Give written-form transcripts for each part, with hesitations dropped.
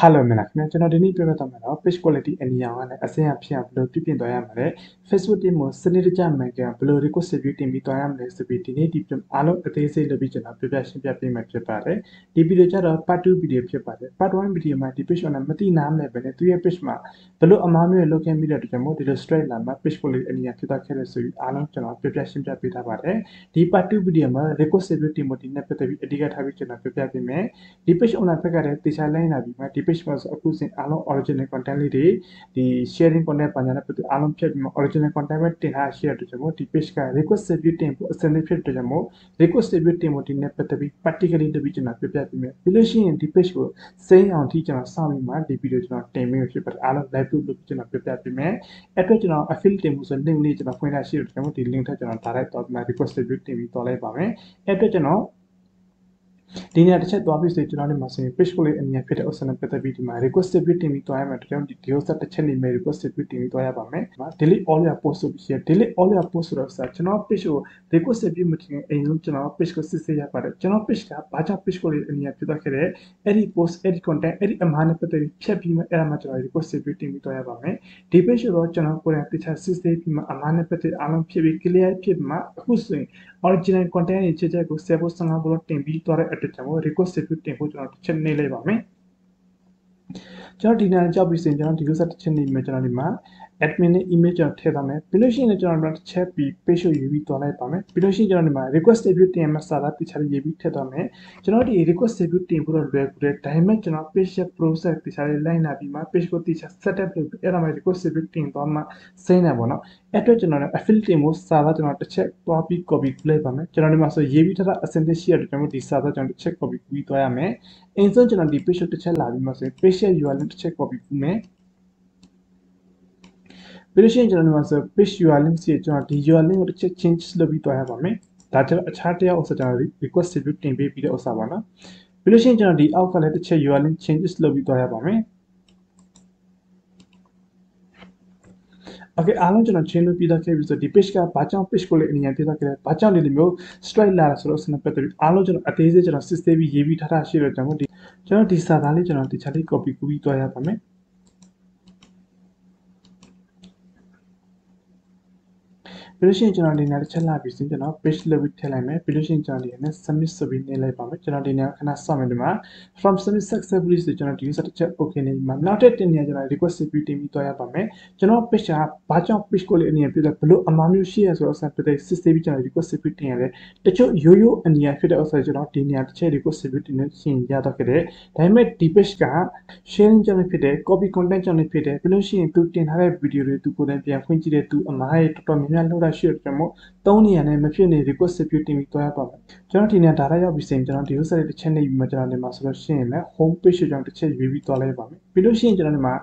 Hello မလားခင်ဗျာကျွန်တော်ဒီနေ့ပြောပြသွားမှာတော့ page quality အနည်းအောင်နဲ့အစင်အဖြစ်ဘယ်လိုပြပြင်သွားရမှာလဲ Facebook တင်မှာစနစ်တကျမှန်ကန်ဘယ်လို request review တင်ပြီးသွားရမလဲဆိုပြီးဒီနေ့ဒီအားလုံးအသေးစိတ်လုပ်ပြီးကျွန်တော်ပြပြရှင်းပြပေးမှာဖြစ်ပါတယ်ဒီဗီဒီယိုကျတော့ part 2 ဗီဒီယိုဖြစ်ပါတယ် part 1 ဗီဒီယိုမှာဒီ page ကိုမသိနားမလဲပဲနဲ့သူရဲ့ page မှာဘယ်လိုအမှားမျိုးလုပ်ခဲ့မိတဲ့အတွက်ကြောင့်မို့ဒီလို straight လာမှာ page quality အနည်းအောင်ဖြစ်သွားခဲ့တဲ့ဆိုပြီးအားလုံးကျွန်တော်ပြပြရှင်းပြပေးထားပါတယ်ဒီ part 2 ဗီဒီယိုမှာ request review တင်ဖို့ဒီနေ့ပတ်သက်ပြီးအဓိကထားပြီးကျွန်တော်ပြပြပေးမယ်ဒီ page owner ဘက်ကလည်းတေချာလိုင်းလာပြီးမှဒီ page မှာဆိုအခုစဉ်အားလုံး original content လေးတွေဒီ sharing content ပါညာနဲ့ပတ်သက်အားလုံးဖြတ်ပြီးမှ original content ပဲတင်ထားရှိရတဲ့ကြောင့်မို့ဒီ page က request review တင်ဖို့အစနစ်ဖြစ်တဲ့ကြောင့်မို့ request review တင်ဖို့ဒီနေ့ပတ်သက်ပြီး practically လုပ်ပြီးကျွန်တော်ပြပြပေးမယ်ပြီးလို့ရှိရင်ဒီ page ကိုစိမ်းအောင်ထိကျွန်တော်စောင့်ပြီးမှဒီ video ကျွန်တော်တင်ပေးရဖြစ်ပါတယ်အားလုံး live လုပ်ပြီးကျွန်တော်ပြပြပေးမယ်အဲ့အတွက်ကျွန်တော် affiliate တင်မှုဆို link လေးကျွန်တော်ဖွင့်ထားရှိတဲ့ကြောင့်မို့ဒီ link ထက်ကျွန်တော် direct တော့ဒီ request review တင်ပြီးတော့လိုက်ပါမယ်အဲ့အတွက်ကျွန်တော်ဒီနေ့တစ်ချက်သွားပြီးဆိုကျွန်တော်ဒီမှာဆိုရင် page ကိုလေးအမြင်ဖြစ်တဲ့ option နဲ့ပတ်သက်ပြီးဒီမှာ request review တင်ပြီးသွားရမယ်ကျွန်တော်ဒီ user တစ်ချက်နေမယ် request review တင်ပြီးသွားရပါမယ်ဒီမှာ delete all your post ဆိုပြီး delete all your post ဆိုတော့ကျွန်တော် page ကို request review မတင်အိမ်လုံးကျွန်တော် page ကိုစစ်ဆေးရပါတယ်ကျွန်တော် page ကဘာကြောင့် page ကိုလေးအမြင်ဖြစ်သွားခဲ့တဲ့အဲ့ဒီ post အဲ့ဒီ content အဲ့ဒီအမှားနဲ့ပတ်သက်ပြီးဖြတ်ပြီးမှအဲ့ဒါမှကျွန်တော် request review တင်ပြီးသွားရပါမယ်ဒီ page ကိုတော့ကျွန်တော်ကိုယ်တိုင်တခြားစစ်ဆေးပြီးမှအမှားနဲ့ပတ်သက်အားလုံးဖြစ်ပြီး clear ဖြစ်မှအခုဆိုရင် original content တွေချက်ချက်ကို10ဖို့15ဖို့တင်ပြီးသွားတဲ့အတွက်ကြောင့် request review တင်ဖို့ကျွန်တော်တစ်ချက်နေလိုက်ပါမယ်ကျွန်တော်ဒီနေ့ကြောက်ပြီးဆိုရင်ကျွန်တော်ဒီ user တစ်ချက်နေမှာကျွန်တော်ဒီမှာ admin နဲ့ image ကျွန်တော်ထည့်ထားမယ်ပြီးလို့ရှိရင်ကျွန်တော်တစ်ချက်ပြီး page ကိုယူပြီးသွားလိုက်ပါမယ်ပြီးလို့ရှိရင်ကျွန်တော်ဒီမှာ request review တင်မှာစာသားတစ်ချက်ရေးပြီးထည့်သွားမယ်ကျွန်တော်ဒီ request review တင်ဖို့တော့လွယ်ကူတယ်ဒါပေမဲ့ကျွန်တော် page process တစ်ချက်လေး line လာပြီးမှ page ကိုတစ်ချက် setup လုပ်ပြီးအဲ့ဒါမှ request review တင်သွားမှစိမ့်နေပါတော့အဲ့အတွက်ကျွန်တော် affiliate တင်ဖို့စာသားကျွန်တော်တစ်ချက်သွားပြီး copy လိုက်ပါမယ်ကျွန်တော်ဒီမှာဆိုရေးပြီးထားတာအစင်သစ်ရှိရတယ်ကျွန်တော်ဒီစာသားကျွန်တော်တစ်ချက် copy ပြီးသွားရမယ်အင်းဆုံးကျွန်တော်ဒီ page ကိုတစ်ချက်လာပြီးမှဆိုရင် page URL တစ်ချက် copy ပြီးမယ်ပြီးလို့ရှိရင်ကျွန်တော်ဒီမှာဆို page URL စီကျွန်တော်ဒီ URL ကိုတစ်ချက် change လုပ်ပြီးသွားရပါမယ်ဒါကျွန်တော်အခြားတစ်ယောက်ဥစ္စာကျွန်တော် request review တင်ပေးပြီးတဲ့ဥစ္စာပါနော်ပြီးလို့ရှိရင်ကျွန်တော်ဒီအောက်ကလည်းတစ်ချက် URL changes လုပ်ပြီးသွားရပါမယ်Okay အားလုံးကျွန်တော် change လုပ်ပြီးသားခဲ့ပြီဆိုဒီ page ကဘာကြောင့် page ကိုလေးအမြင်ပြသခဲ့လဲဘာကြောင့်ဒီလိုမျိုး strike လာတာဆိုတော့စနစ်ပတ်သက်ပြီးအားလုံးကျွန်တော်အသေးစိတ်ကျွန်တော်စစ်ဆေးပြီးရေးပြီးထားတာရှိတော့ကျွန်တော်ဒီစာသားလေးကျွန်တော်တခြားလေး copy ကူးပြီးသွားရပါမယ်ပြီးလို့ရှိရင်ကျွန်တော်ဒီနေ့တစ်ချက်လာပြီးစင်ကျွန်တော် page လုပ်ပြီးထည့်လိုက်မယ်ပြီးလို့ရှိရင်ကျွန်တော်ဒီနေ့ submit ဆိုပြီးနေလိုက်ပါမယ်ကျွန်တော်ဒီနေ့ခဏစောင့်မယ်ဒီမှာ from submit successfully ဆိုကျွန်တော်ဒီ user တစ်ချက် okay နေမှာနောက်တစ်တင်နေကျွန်တော် request review တင်ပြီးသွားရပါမယ်ကျွန်တော် page ကဘာကြောင့် page ကိုလေးအမြင်ပြတဲ့ဘလို့အမှားမျိုးရှိရဆိုတော့ဆက်ပြတဲ့ system ပြီးကျွန်တော် request review တင်ရတယ်တချို့ရိုးရိုးအမြင်ဖြစ်တဲ့ဥစ္စာကျွန်တော်ဒီနေ့တစ်ချက် request review တင်နေရှင်ရတော့ခဲ့တယ်ဒါပေမဲ့ဒီ page က sharing ကြောင့်ဖြစ်တယ် copy content ကြောင့်ဖြစ်တယ်ပြီးလို့ရှိရင်သူတင်ထားတဲ့ video တွေသူကိုယ်တိုင်ပြန်ဖွင့်ကြည့်တဲ့သူအမှားတွေတော်တော်များများလုပ်တာရှိတယ်ကျွန်တော်သုံးနေရနဲ့မဖြစ်နေ request review တင်ပြီးသွားရပါမယ်ကျွန်တော်ဒီနေ့ data ရောက်ပြီးစင်ကျွန်တော်ဒီ user တွေတစ်ချက်နေပြီးမှကျွန်တော်ဒီမှာဆိုလို့ရှိရင်လည်း home page ကိုကျွန်တော်တစ်ချက်ရွေးပြီးသွားလိုက်ပါမယ်ပြီးလို့ရှိရင်ကျွန်တော်ဒီမှာ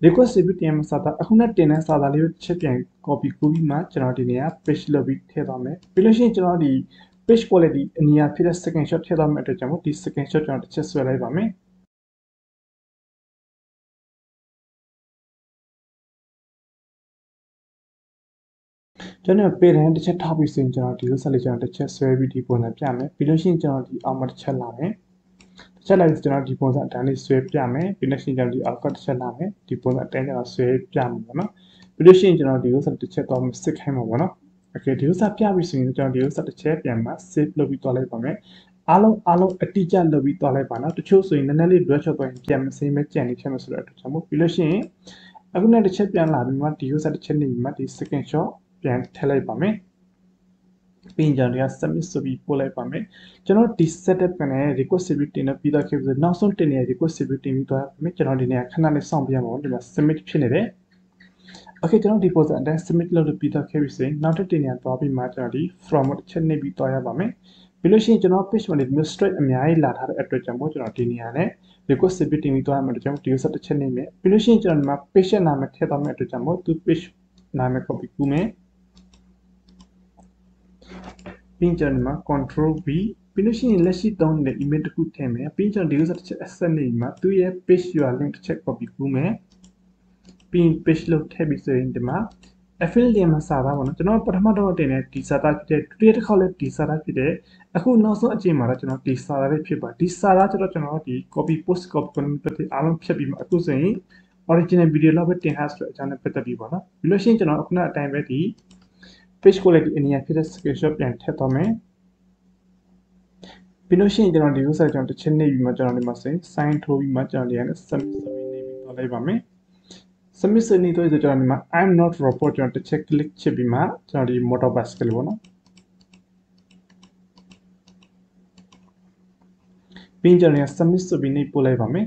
request review တင်မှာစာသားအခုနဲ့တင်တဲ့စာသားလေးကိုတစ်ချက်ပြန် copy ကူးပြီးမှကျွန်တော်ဒီနေ့က page လုပ်ပြီးထည့်သွားမယ်ပြီးလို့ရှိရင်ကျွန်တော်ဒီ page quality အနည်းအားဖြစ်တဲ့ second shot ထည့်သွားမယ့်အတွက်ကြောင့်ဒီ second shot ကျွန်တော်တစ်ချက်ဆွဲလိုက်ပါမယ်ကျွန်တော်ပေတိုင်းတစ်ချက်ထောက်ပြီးဆိုရင်ကျွန်တော်ဒီလိုဆက်လေးကျွန်တော်တစ်ချက်ဆွဲပြီးဒီပုံစံပြမယ်ပြီးလို့ရှိရင်ကျွန်တော်ဒီအောက်မှာတစ်ချက်လာမယ်တစ်ချက်လိုက်ကျွန်တော်ဒီပုံစံအတိုင်းလေးဆွဲပြမယ်ပြီးလို့ရှိရင်ကျွန်တော်ဒီအောက်ကတစ်ချက်လာမယ်ဒီပုံစံအတိုင်းကျွန်တော်ဆွဲပြမယ်ပေါ့နော်ပြီးလို့ရှိရင်ကျွန်တော်ဒီလိုဆက်တစ်ချက်တော့စစ်ခိုင်းမှာပေါ့နော်โอเคဒီလိုဆက်ပြပြီးဆိုရင်ကျွန်တော်ဒီလိုဆက်တစ်ချက်ပြန်မှာ save လုပ်ပြီးသွားလိုက်ပါမယ်အားလုံးအတိအကျလုပ်ပြီးသွားလိုက်ပါနော်တချို့ဆိုရင်နည်းနည်းလေး draw ချသွားရင်ပြန်မစင်းမဲ့ကြံနေချက်မဆိုတော့အတွက်ကြောင့်မို့ပြီးလို့ရှိရင်အခုနဲ့တစ်ချက်ပြန်လာပြီးမှဒီလိုဆက်တစ်ချက်နေပြီးမှဒီ second shot ပြန်ထည့်လိုက်ပါမယ်ပြီးရင်ကျွန်တော် submit ဆိုပြီးပို့လိုက်ပါမယ်ကျွန်တော်ဒီ setup ကနေ request review တင်ပြီးတော့ခဲ့ပြီးနောက်ဆုံးတင်နေ request review တင်ပြီးသွားပါမယ်ကျွန်တော်ဒီနေ့ခဏလေးစောင့်ပြရမှာပေါ့ဒီမှာ submit ဖြစ်နေတယ် okay ကျွန်တော်ဒီ post အတိုင်း submit လုပ်ပြီးတော့ခဲ့ပြီးဆိုရင်နောက်တစ်တင်နေသွားပြီးမှကျွန်တော်ဒီ from တစ်ချက်နေပြီးသွားရပါမယ်ပြီးလို့ရှိရင်ကျွန်တော် page မှာဒီ straight အများကြီးလာထားတဲ့အတွက်ကြောင့်မို့ကျွန်တော်ဒီနေရာနဲ့ request review တင်ပြီးသွားမှာကျွန်တော်ဒီ user တစ်ချက်နေမယ်ပြီးလို့ရှိရင်ကျွန်တော်ဒီမှာ page နာမည်ထည့်သွားမယ့်အတွက်ကြောင့်မို့သူ page နာမည် copy ကူးမယ်ပြီးကျွန်တော်ဒီမှာ control V ပြီးလို့ရှိရင်လက်ရှိသုံးနေတဲ့ email တစ်ခုထည့်မယ်ပြီးကျွန်တော်ဒီ user တစ်ချက် access နေမှာသူ့ရဲ့ page URL link တစ်ချက် copy ကူးမယ်ပြီး page လို့ထည့်ပြီးဆိုရင်ဒီမှာ affiliate မှာစာသားပေါ့နော်ကျွန်တော်ပထမတော့တင်တဲ့ဒီစာသားဖြစ်တဲ့ဒုတိယတစ်ခေါက်လည်းဒီစာသားဖြစ်တဲ့အခုနောက်ဆုံးအချိန်မှာတော့ကျွန်တော်ဒီစာသားလေးဖြစ်ပါဒီစာသားကျတော့ကျွန်တော်ဒီ copy post copy ကိုအားလုံးဖြတ်ပြီးမှအခုဆိုရင် original video လောက်ပဲတင်ထားဆိုတဲ့အကြောင်းနဲ့ပတ်သက်ပြီးပေါ့နော်ပြီးလို့ရှိရင်ကျွန်တော်အခုနအတိုင်းပဲဒီ page quality အနေနဲ့ဖြစ်တဲ့ screenshot ပြန်ထည့်သွားမယ်ပြီးလို့ရှိရင်ကျွန်တော်ဒီဥစ္စာကျွန်တော်တစ်ချက်နေပြီးမှကျွန်တော်ဒီမှာဆိုရင် sign ထိုးပြီးမှကျွန်တော်ဒီကနေ submit နေပြီးတော့လိုက်ပါမယ်submit နေတော့ကျွန်တော်ဒီမှာ I'm not robot ကျွန်တော်တစ်ချက် click ချပြီးမှကျွန်တော်ဒီ motor bicycle ပေါ့နော်ပြီးကျွန်တော် submit ဆိုပြီးနေပို့လိုက်ပါမယ်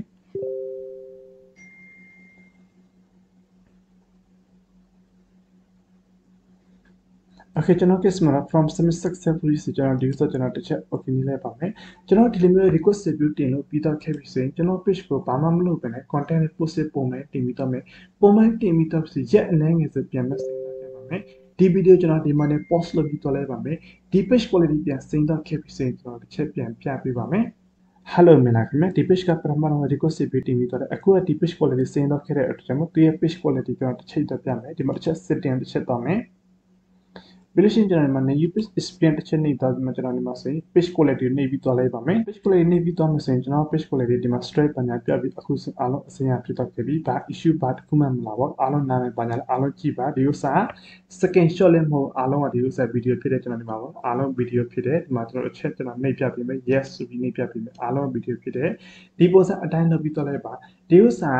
Okay ကျွန်တော် case မှာ from submit successfully ဆိုကျွန်တော်ဒီဆိုကျွန်တော်တစ်ချက် okay နေလိုက်ပါမယ်ကျွန်တော်ဒီလိုမျိုး request review တင်လို့ပြီးတော့ခဲ့ပြီဆိုရင်ကျွန်တော် page ကိုဘာမှမလုပ်ဘဲနဲ့ content post ပုံမှန်တင်ပြီးတော့မယ်ပုံမှန်တင်ပြီးတော့ဆိုရက်အနည်းငယ်ဆိုပြန်မစင်တော့ခဲ့ပါမယ်ဒီ video ကျွန်တော်ဒီမှာနဲ့ post လုပ်ပြီးတော့လိုက်ပါမယ်ဒီ page quality ပြန်စင်တော့ခဲ့ပြီဆိုရင်ကျွန်တော်တစ်ချက်ပြန်ပြပေးပါမယ်Hello မင်္ဂလာခင်ဗျဒီ page ကပထမတော့ request review တင်ပြီးတော့အခုကဒီ page quality စင်တော့ခဲ့တဲ့အတွက်ကျွန်တော်ဒီ page quality ကျွန်တော်တစ်ချက်တော့ပြမယ်ဒီမှာတစ်ချက် setting တစ်ချက်တော့မယ်ပြီးလို့ရှိရင်ကျွန်တော်ဒီမှာ new page experience တစ်ချက်နေတော့ဒီမှာကျွန်တော်ဒီမှာဆိုရင် page quality နေပြီးသွားလိုက်ပါမယ် page quality နေပြီးသွားမယ်ဆိုရင်ကျွန်တော် page quality ဒီမှာ straight ပညာပြပြီးအခုစအားလုံးအစင်ရဖြစ်တော့ခဲ့ပြီဒါ issue ဘာတစ်ခုမှမလာပါအားလုံးနားမယ်ပညာလည်းအားလုံးကြည့်ပါဒီဥစ္စာ second shot လည်းမဟုတ်အားလုံးကဒီဥစ္စာ video ဖြစ်တဲ့ကျွန်တော်ဒီမှာပေါ့အားလုံး video ဖြစ်တဲ့ဒီမှာကျွန်တော်အချက်ကျွန်တော်နှိပ်ပြပေးမယ် yes ဆိုပြီးနှိပ်ပြပေးမယ်အားလုံး video ဖြစ်တဲ့ဒီပုံစံအတိုင်းလုပ်ပြီးသွားလိုက်ပါဒီဥစ္စာ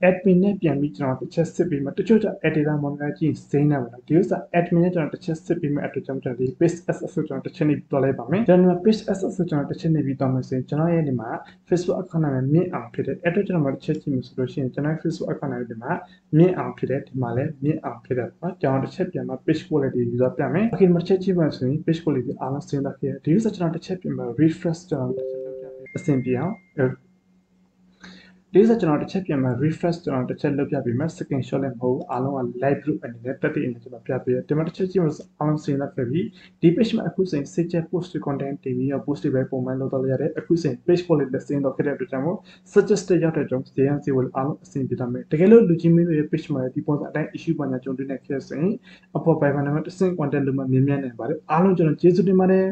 admin နဲ့ပြန်ပြီးကျွန်တော်တစ်ချက်စစ်ပြီးမှတချို့ကျ editor မှာလည်းကြည့်စိမ့်နေပါတော့ဒီဥစ္စာ admin နဲ့ကျွန်တော်တစ်ချက်စစ်ပြီးမှအတွက်ကျွန်တော်ဒီ page ss ကိုကျွန်တော်တစ်ချက်နေပြီးသွားလိုက်ပါမယ်ကျွန်တော် page ss ကိုကျွန်တော်တစ်ချက်နေပြီးသွားမယ်ဆိုရင်ကျွန်တော်ရဲ့ဒီမှာ Facebook account နဲ့မြင့်အောင်ဖြစ်တဲ့အတွက်ကျွန်တော်မှတစ်ချက်ကြည့်မယ်ဆိုလို့ရှိရင်ကျွန်တော် Facebook account နဲ့ဒီမှာမြင့်အောင်ဖြစ်တဲ့ဒီမှာလည်းမြင့်အောင်ဖြစ်တဲ့ပေါ့ကျွန်တော်တစ်ချက်ပြန်မှ page quality ယူသွားပြမယ် okay မှာတစ်ချက်ကြည့်ပါဆိုရင် page quality အားလုံးစင်တာဖြစ်ဒီဥစ္စာကျွန်တော်တစ်ချက်ပြန်မှ refresh ကျွန်တော်တစ်ချက်လုပ်ပြပေးအဆင်ပြေအောင်ဒီစကျွန်တော်တစ်ချက်ပြန်မှာ refresh ကျွန်တော်တစ်ချက်လုပ်ပြပေးမယ် second shot လည်းမဟုတ်အားလုံးက live group အနေနဲ့တက်တည်အနေနဲ့ကျွန်တော်ပြပေးတယ်ဒီမှာတစ်ချက်ကြည့်လို့အားလုံးစင်လာခဲ့ပြီဒီ page မှာအခုစဉ် save post content တင်ပြီးတော့ post တွေပဲပုံမှန်လုပ်တော့ရတယ်အခုစဉ် page quality လည်းစင်တော့ခဲ့တဲ့အတွက်ကြောင့် suggested ရောက်တဲ့ကြောင့် CNC ကိုအားလုံးအဆင်ပြေတယ်တကယ်လို့လူချင်းမင်းတို့ရဲ့ page မှာဒီပုံစံအတိုင်း issue ပါညာကြုံတွေ့နေခဲ့ဆိုရင်အပေါ် by မှာတစ်ဆင့် content လို့မှမြင်မြန်နေပါတယ်အားလုံးကျွန်တော်ကျေးဇူးတင်ပါတယ်